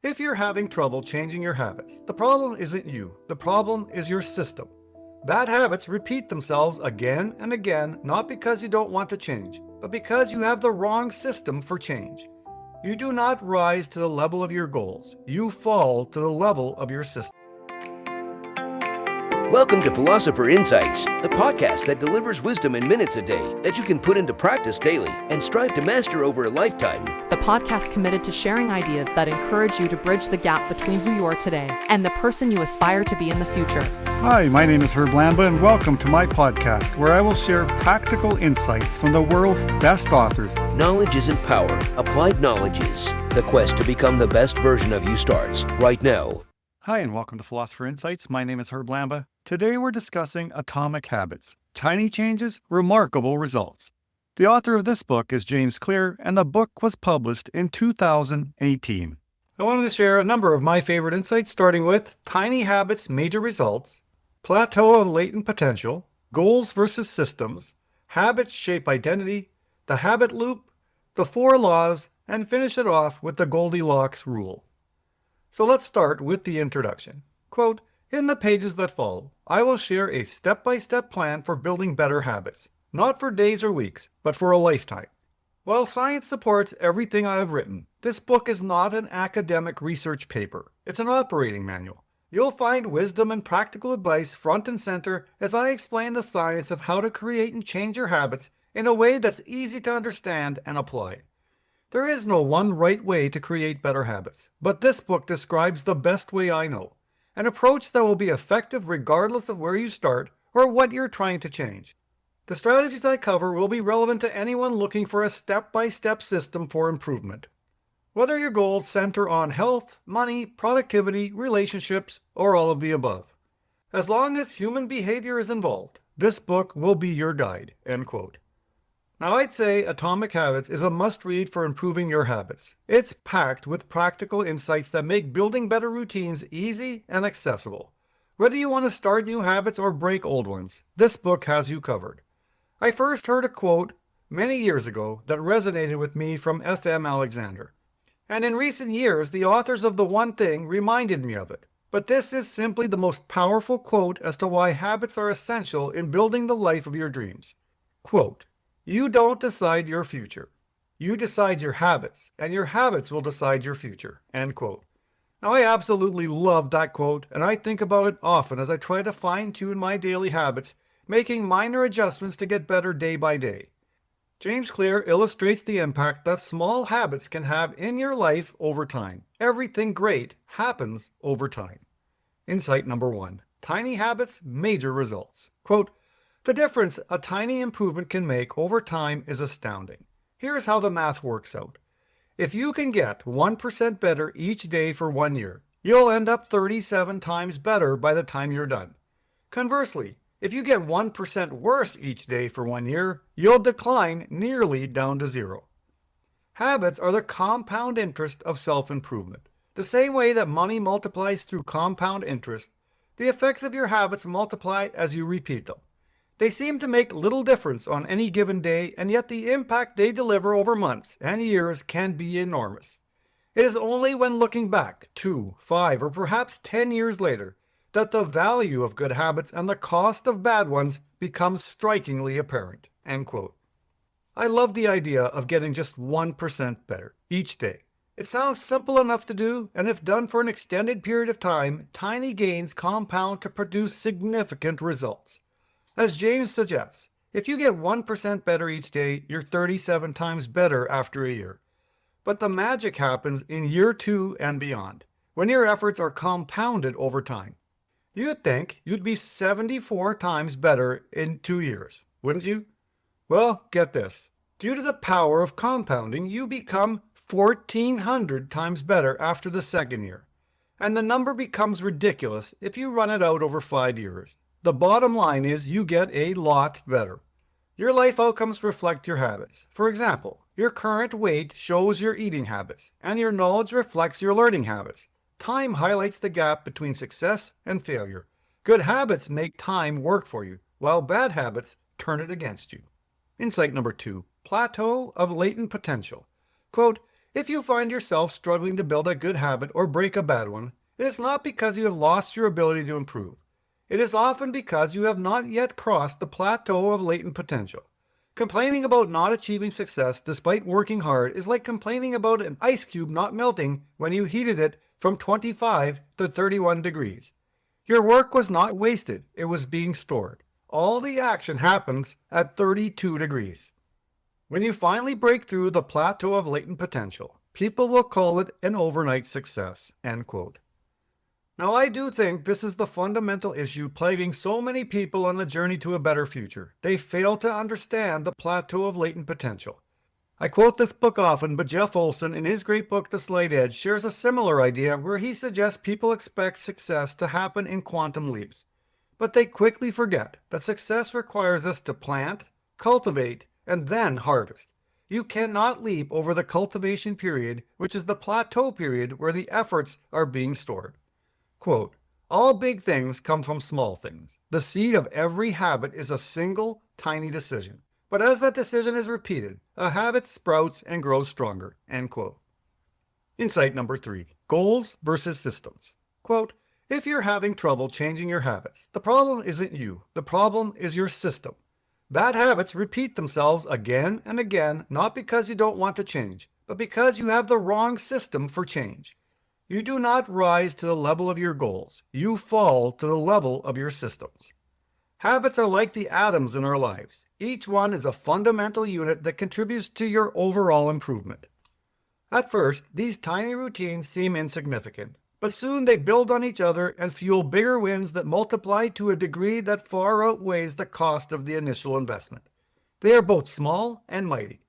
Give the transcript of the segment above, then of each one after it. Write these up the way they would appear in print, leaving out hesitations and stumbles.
If you're having trouble changing your habits, the problem isn't you. The problem is your system. Bad habits repeat themselves again and again, not because you don't want to change, but because you have the wrong system for change. You do not rise to the level of your goals. You fall to the level of your system. Welcome to Philosopher Insights, the podcast that delivers wisdom in minutes a day that you can put into practice daily and strive to master over a lifetime. The podcast committed to sharing ideas that encourage you to bridge the gap between who you are today and the person you aspire to be in the future. Hi, my name is Herb Lamba, and welcome to my podcast where I will share practical insights from the world's best authors. Knowledge isn't power. Applied knowledge is. The quest to become the best version of you starts right now. Hi, and welcome to Philosopher Insights. My name is Herb Lamba. Today we're discussing atomic habits. Tiny changes, remarkable results. The author of this book is James Clear, and the book was published in 2018. I wanted to share a number of my favorite insights, starting with tiny habits, major results, plateau of latent potential, goals versus systems, habits shape identity, the habit loop, the 4 laws, and finish it off with the Goldilocks rule. So let's start with the introduction. Quote, "In the pages that follow, I will share a step-by-step plan for building better habits, not for days or weeks, but for a lifetime. While science supports everything I have written, this book is not an academic research paper. It's an operating manual. You'll find wisdom and practical advice front and center as I explain the science of how to create and change your habits in a way that's easy to understand and apply. There is no one right way to create better habits, but this book describes the best way I know, an approach that will be effective regardless of where you start or what you're trying to change. The strategies I cover will be relevant to anyone looking for a step-by-step system for improvement. Whether your goals center on health, money, productivity, relationships, or all of the above. As long as human behavior is involved, this book will be your guide." End quote. Now, I'd say Atomic Habits is a must-read for improving your habits. It's packed with practical insights that make building better routines easy and accessible. Whether you want to start new habits or break old ones, this book has you covered. I first heard a quote many years ago that resonated with me from F.M. Alexander. And in recent years, the authors of The One Thing reminded me of it. But this is simply the most powerful quote as to why habits are essential in building the life of your dreams. Quote, "You don't decide your future. You decide your habits, and your habits will decide your future." End quote. Now, I absolutely love that quote, and I think about it often as I try to fine-tune my daily habits, making minor adjustments to get better day by day. James Clear illustrates the impact that small habits can have in your life over time. Everything great happens over time. Insight number 1. Tiny habits, major results. Quote, "The difference a tiny improvement can make over time is astounding. Here's how the math works out. If you can get 1% better each day for 1 year, you'll end up 37 times better by the time you're done. Conversely, if you get 1% worse each day for 1 year, you'll decline nearly down to 0. Habits are the compound interest of self-improvement. The same way that money multiplies through compound interest, the effects of your habits multiply as you repeat them. They seem to make little difference on any given day, and yet the impact they deliver over months and years can be enormous. It is only when looking back 2, 5, or perhaps 10 years later that the value of good habits and the cost of bad ones becomes strikingly apparent." End quote. I love the idea of getting just 1% better each day. It sounds simple enough to do, and if done for an extended period of time, tiny gains compound to produce significant results. As James suggests, if you get 1% better each day, you're 37 times better after a year. But the magic happens in year 2 and beyond, when your efforts are compounded over time. You'd think you'd be 74 times better in 2 years, wouldn't you? Well, get this. Due to the power of compounding, you become 1,400 times better after the second year. And the number becomes ridiculous if you run it out over 5 years. The bottom line is you get a lot better. Your life outcomes reflect your habits. For example, your current weight shows your eating habits, and your knowledge reflects your learning habits. Time highlights the gap between success and failure. Good habits make time work for you, while bad habits turn it against you. Insight number 2. Plateau of latent potential. Quote, If you find yourself struggling to build a good habit or break a bad one, it is not because you have lost your ability to improve. It is often because you have not yet crossed the plateau of latent potential. Complaining about not achieving success despite working hard is like complaining about an ice cube not melting when you heated it from 25 to 31 degrees. Your work was not wasted, it was being stored. All the action happens at 32 degrees. When you finally break through the plateau of latent potential, people will call it an overnight success. End quote. Now, I do think this is the fundamental issue plaguing so many people on the journey to a better future. They fail to understand the plateau of latent potential. I quote this book often, but Jeff Olson, in his great book, The Slight Edge, shares a similar idea where he suggests people expect success to happen in quantum leaps. But they quickly forget that success requires us to plant, cultivate, and then harvest. You cannot leap over the cultivation period, which is the plateau period where the efforts are being stored. Quote, all big things come from small things. The seed of every habit is a single, tiny decision. But as that decision is repeated, a habit sprouts and grows stronger. End quote. Insight number 3, goals versus systems. Quote, if you're having trouble changing your habits, the problem isn't you. The problem is your system. Bad habits repeat themselves again and again, not because you don't want to change, but because you have the wrong system for change. You do not rise to the level of your goals. You fall to the level of your systems. Habits are like the atoms in our lives. Each one is a fundamental unit that contributes to your overall improvement. At first, these tiny routines seem insignificant, but soon they build on each other and fuel bigger wins that multiply to a degree that far outweighs the cost of the initial investment. They are both small and mighty.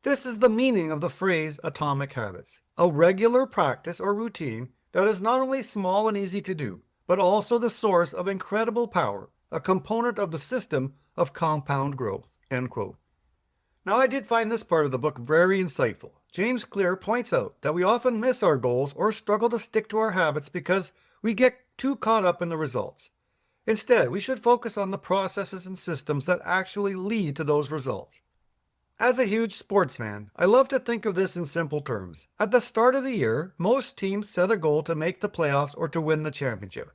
This is the meaning of the phrase atomic habits, a regular practice or routine that is not only small and easy to do, but also the source of incredible power, a component of the system of compound growth. End quote. Now, I did find this part of the book very insightful. James Clear points out that we often miss our goals or struggle to stick to our habits because we get too caught up in the results. Instead, we should focus on the processes and systems that actually lead to those results. As a huge sports fan, I love to think of this in simple terms. At the start of the year, most teams set a goal to make the playoffs or to win the championship.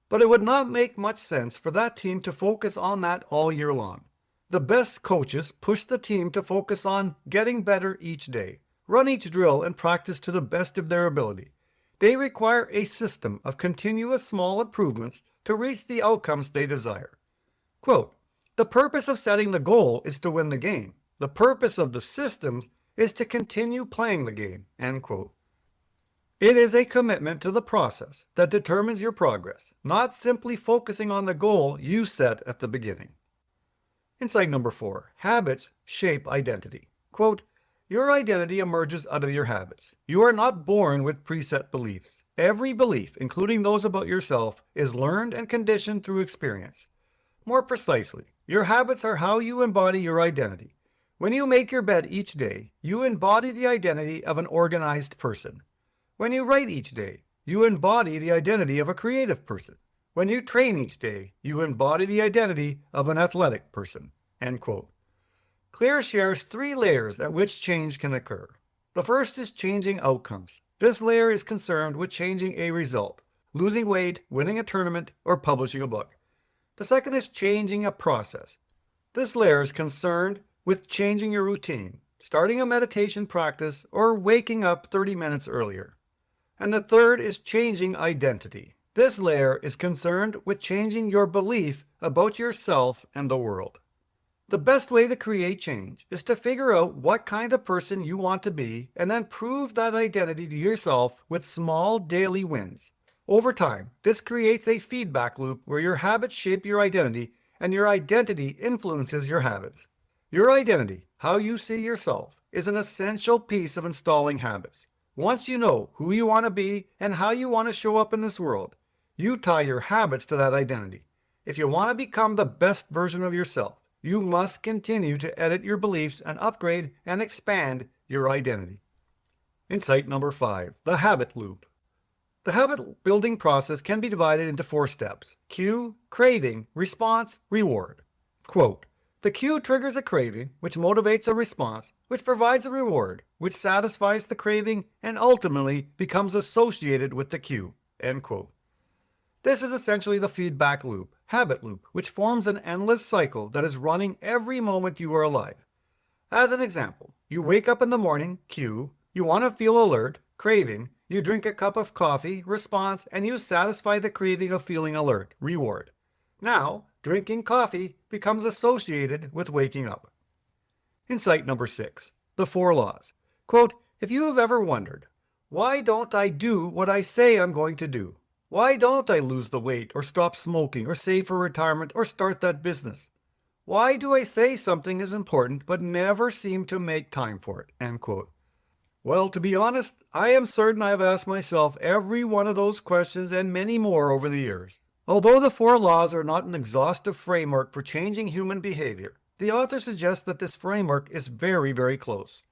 But it would not make much sense for that team to focus on that all year long. The best coaches push the team to focus on getting better each day, run each drill, and practice to the best of their ability. They require a system of continuous small improvements to reach the outcomes they desire. Quote, the purpose of setting the goal is to win the game. The purpose of the systems is to continue playing the game. End quote. It is a commitment to the process that determines your progress, not simply focusing on the goal you set at the beginning. Insight number 4, habits shape identity. Quote, your identity emerges out of your habits. You are not born with preset beliefs. Every belief, including those about yourself, is learned and conditioned through experience. More precisely, your habits are how you embody your identity. When you make your bed each day, you embody the identity of an organized person. When you write each day, you embody the identity of a creative person. When you train each day, you embody the identity of an athletic person. End quote. Clear shares 3 layers at which change can occur. The first is changing outcomes. This layer is concerned with changing a result, losing weight, winning a tournament, or publishing a book. The second is changing a process. This layer is concerned with changing your routine, starting a meditation practice, or waking up 30 minutes earlier. And the third is changing identity. This layer is concerned with changing your belief about yourself and the world. The best way to create change is to figure out what kind of person you want to be and then prove that identity to yourself with small daily wins. Over time, this creates a feedback loop where your habits shape your identity and your identity influences your habits. Your identity, how you see yourself, is an essential piece of installing habits. Once you know who you want to be and how you want to show up in this world, you tie your habits to that identity. If you want to become the best version of yourself, you must continue to edit your beliefs and upgrade and expand your identity. Insight number 5, the habit loop. The habit building process can be divided into 4 steps: cue, craving, response, reward. Quote, The cue triggers a craving, which motivates a response, which provides a reward, which satisfies the craving, and ultimately becomes associated with the cue. End quote. This is essentially the feedback loop, habit loop, which forms an endless cycle that is running every moment you are alive. As an example, you wake up in the morning, cue, you want to feel alert, craving, you drink a cup of coffee, response, and you satisfy the craving of feeling alert, reward. Now, drinking coffee becomes associated with waking up. Insight number 6, the 4 laws. Quote, if you have ever wondered, why don't I do what I say I'm going to do? Why don't I lose the weight or stop smoking or save for retirement or start that business? Why do I say something is important but never seem to make time for it? End quote. Well, to be honest, I am certain I have asked myself every one of those questions and many more over the years. Although the 4 laws are not an exhaustive framework for changing human behavior, the author suggests that this framework is very, very close.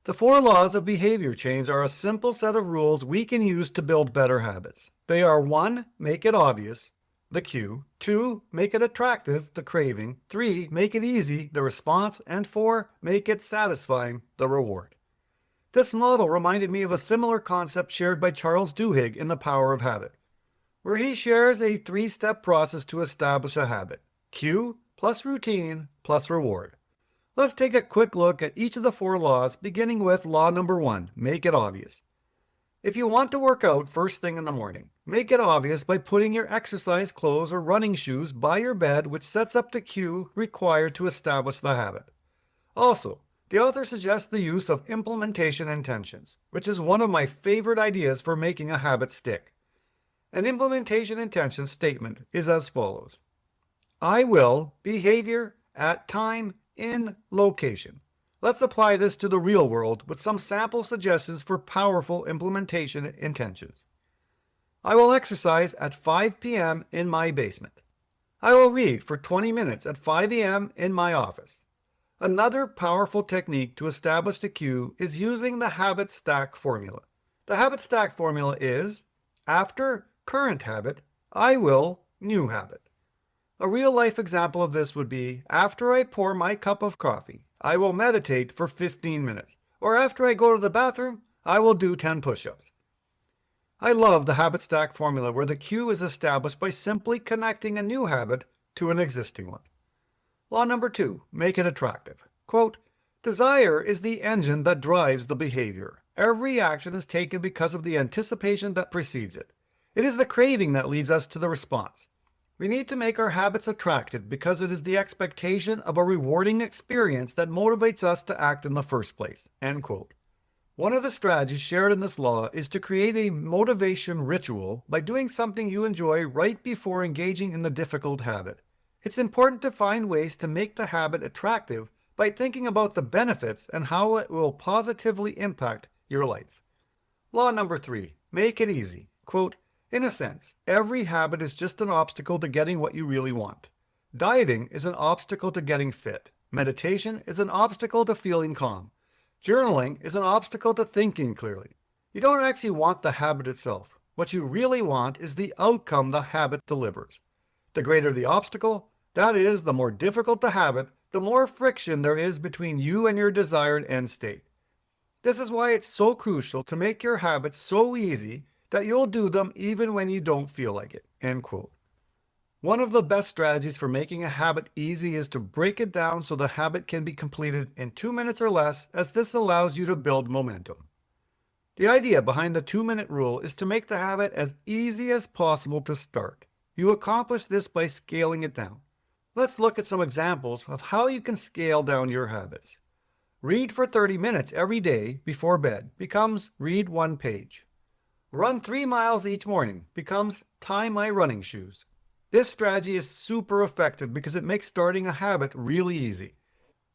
The 4 laws of behavior change are a simple set of rules we can use to build better habits. They are 1. Make it obvious, the cue. 2. Make it attractive, the craving. 3. Make it easy, the response. And 4. Make it satisfying, the reward. This model reminded me of a similar concept shared by Charles Duhigg in The Power of Habit, where he shares a 3-step process to establish a habit: cue plus routine plus reward. Let's take a quick look at each of the 4 laws, beginning with law number 1, make it obvious. If you want to work out first thing in the morning, make it obvious by putting your exercise clothes or running shoes by your bed, which sets up the cue required to establish the habit. Also, the author suggests the use of implementation intentions, which is one of my favorite ideas for making a habit stick. An implementation intention statement is as follows: I will, behavior, at time, in location. Let's apply this to the real world with some sample suggestions for powerful implementation intentions. I will exercise at 5 p.m. in my basement. I will read for 20 minutes at 5 a.m. in my office. Another powerful technique to establish the cue is using the habit stack formula. The habit stack formula is after current habit, I will new habit. A real-life example of this would be, after I pour my cup of coffee, I will meditate for 15 minutes. Or after I go to the bathroom, I will do 10 push-ups. I love the habit stack formula where the cue is established by simply connecting a new habit to an existing one. Law number 2, make it attractive. Quote, desire is the engine that drives the behavior. Every action is taken because of the anticipation that precedes it. It is the craving that leads us to the response. We need to make our habits attractive because it is the expectation of a rewarding experience that motivates us to act in the first place. End quote. One of the strategies shared in this law is to create a motivation ritual by doing something you enjoy right before engaging in the difficult habit. It's important to find ways to make the habit attractive by thinking about the benefits and how it will positively impact your life. Law number 3, make it easy. Quote, in a sense, every habit is just an obstacle to getting what you really want. Dieting is an obstacle to getting fit. Meditation is an obstacle to feeling calm. Journaling is an obstacle to thinking clearly. You don't actually want the habit itself. What you really want is the outcome the habit delivers. The greater the obstacle, that is, the more difficult the habit, the more friction there is between you and your desired end state. This is why it's so crucial to make your habits so easy that you'll do them even when you don't feel like it. End quote. One of the best strategies for making a habit easy is to break it down so the habit can be completed in 2 minutes or less, as this allows you to build momentum. The idea behind the 2-minute rule is to make the habit as easy as possible to start. You accomplish this by scaling it down. Let's look at some examples of how you can scale down your habits. Read for 30 minutes every day before bed becomes read 1 page. Run 3 miles each morning becomes tie my running shoes. This strategy is super effective because it makes starting a habit really easy.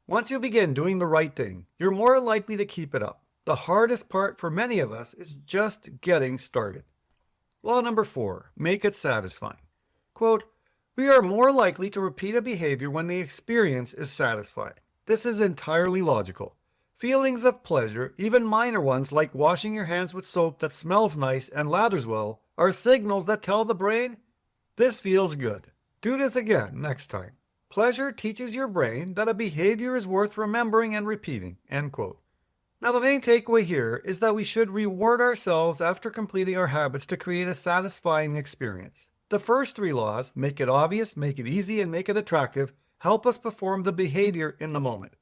Once you begin doing the right thing, you're more likely to keep it up. The hardest part for many of us is just getting started. Law number 4, make it satisfying. Quote, we are more likely to repeat a behavior when the experience is satisfying. This is entirely logical. Feelings of pleasure, even minor ones like washing your hands with soap that smells nice and lathers well, are signals that tell the brain, this feels good. Do this again next time. Pleasure teaches your brain that a behavior is worth remembering and repeating, end quote. Now, the main takeaway here is that we should reward ourselves after completing our habits to create a satisfying experience. The first three laws, make it obvious, make it easy, and make it attractive, help us perform the behavior in the moment.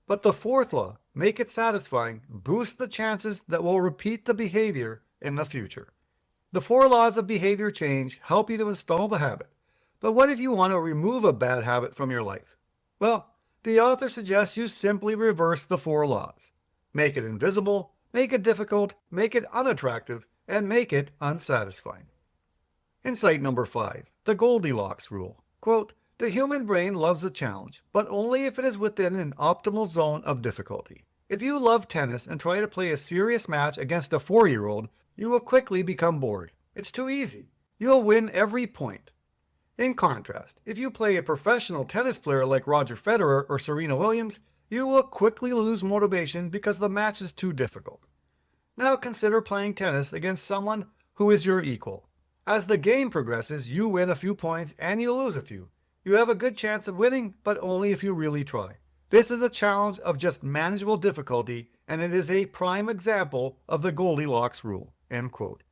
But the fourth law, make it satisfying, boosts the chances that we'll repeat the behavior in the future. The 4 laws of behavior change help you to install the habit. But what if you want to remove a bad habit from your life? Well, the author suggests you simply reverse the 4 laws. Make it invisible, make it difficult, make it unattractive, and make it unsatisfying. Insight number 5, the Goldilocks rule. Quote, the human brain loves a challenge, but only if it is within an optimal zone of difficulty. If you love tennis and try to play a serious match against a 4-year-old, you will quickly become bored. It's too easy. You'll win every point. In contrast, if you play a professional tennis player like Roger Federer or Serena Williams, you will quickly lose motivation because the match is too difficult. Now consider playing tennis against someone who is your equal. As the game progresses, you win a few points and you lose a few. You have a good chance of winning, but only if you really try. This is a challenge of just manageable difficulty, and it is a prime example of the Goldilocks rule. End quote.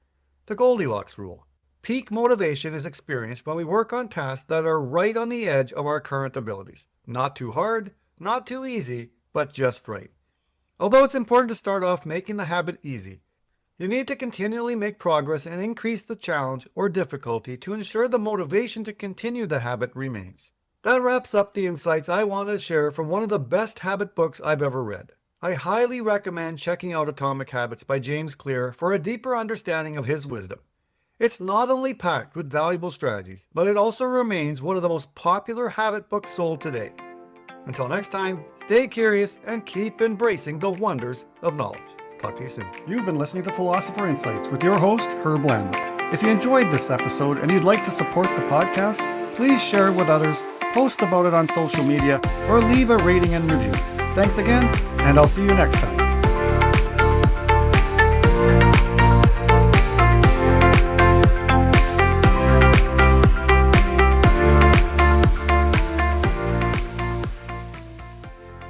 The Goldilocks rule. Peak motivation is experienced when we work on tasks that are right on the edge of our current abilities. Not too hard, not too easy, but just right. Although it's important to start off making the habit easy, you need to continually make progress and increase the challenge or difficulty to ensure the motivation to continue the habit remains. That wraps up the insights I wanted to share from one of the best habit books I've ever read. I highly recommend checking out Atomic Habits by James Clear for a deeper understanding of his wisdom. It's not only packed with valuable strategies, but it also remains one of the most popular habit books sold today. Until next time, stay curious and keep embracing the wonders of knowledge. Talk to you soon. You've been listening to Philosopher Insights with your host, Herb Lambert. If you enjoyed this episode and you'd like to support the podcast, please share it with others, post about it on social media, or leave a rating and review. Thanks again, and I'll see you next time.